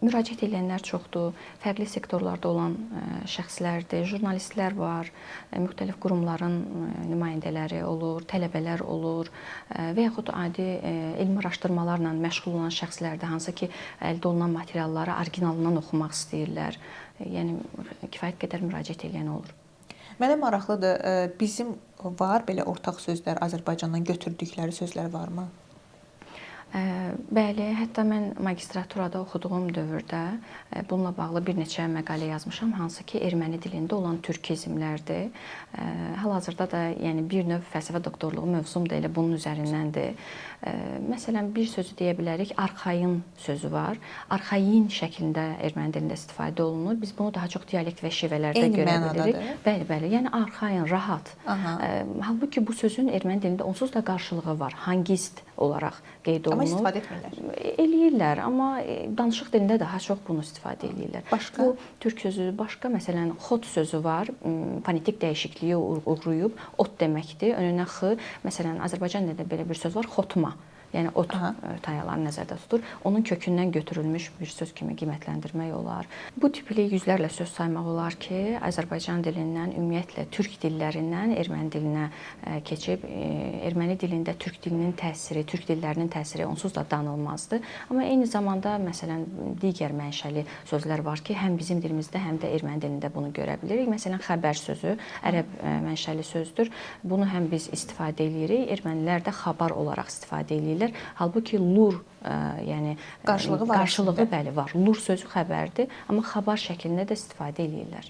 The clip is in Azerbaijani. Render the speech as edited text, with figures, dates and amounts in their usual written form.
Müraciət edənlər çoxdur. Fərqli sektorlarda olan şəxslərdir, jurnalistlər var, müxtəlif qurumların nümayəndələri olur, tələbələr olur və yaxud adi elmi araşdırmalarla məşğul olan şəxslərdir, hansı ki, əldə olunan materialları orijinalından oxumaq istəyirlər. Yəni kifayət qədər müraciət edən olur. Mənə maraqlıdır, bizim var belə ortaq sözlər, Azərbaycandan götürdükləri sözlər varmı? Bəli, hətta mən magistraturada oxuduğum dövrdə bununla bağlı bir neçə məqalə yazmışam, hansı ki, erməni dilində olan türkizmlərdir. Hal-hazırda da yəni bir növ fəlsəfə doktorluğu mövzum da elə bunun üzərindəndir. Məsələn, bir sözü deyə bilərik, arxain sözü var. Arxain şəklində erməni dilində istifadə olunur. Biz bunu daha çox dialekt və şivələrdə görə bilirik. Bəli, bəli. Yəni arxain, rahat. Halbuki bu sözün erməni dilində onsuz da qarşılığı var. Hangist olaraq qeyd olunur. Amma istifadə etmirlər. Eləyirlər, amma danışıq dilində daha çox bunu istifadə eləyirlər. Başqa? Bu türk sözü, başqa məsələn xot sözü var. Fonetik dəyişikliyə uğrayıb ot deməkdir. Önünə x. Məsələn Azərbaycan dilində belə bir söz var, xotma. Yəni ot tayaları nəzərdə tutur. Onun kökündən götürülmüş bir söz kimi qiymətləndirmək olar. Bu tipli yüzlərlə söz saymaq olar ki, Azərbaycan dilindən ümumiyyətlə türk dillərindən erməni dilinə keçib, erməni dilində türk dilinin təsiri, türk dillərinin təsiri onsuz da danılmazdır. Amma eyni zamanda məsələn digər mənşəli sözlər var ki, həm bizim dilimizdə, həm də erməni dilində bunu görə bilirik. Məsələn xəbər sözü ərəb mənşəli sözdür. Bunu həm biz istifadə edirik, ermənilər də xabar olaraq istifadə edirlər. Halbuki lur, yəni qarşılığı bəli var. Lur sözü xəbərdir, amma xabar şəklində də istifadə edirlər.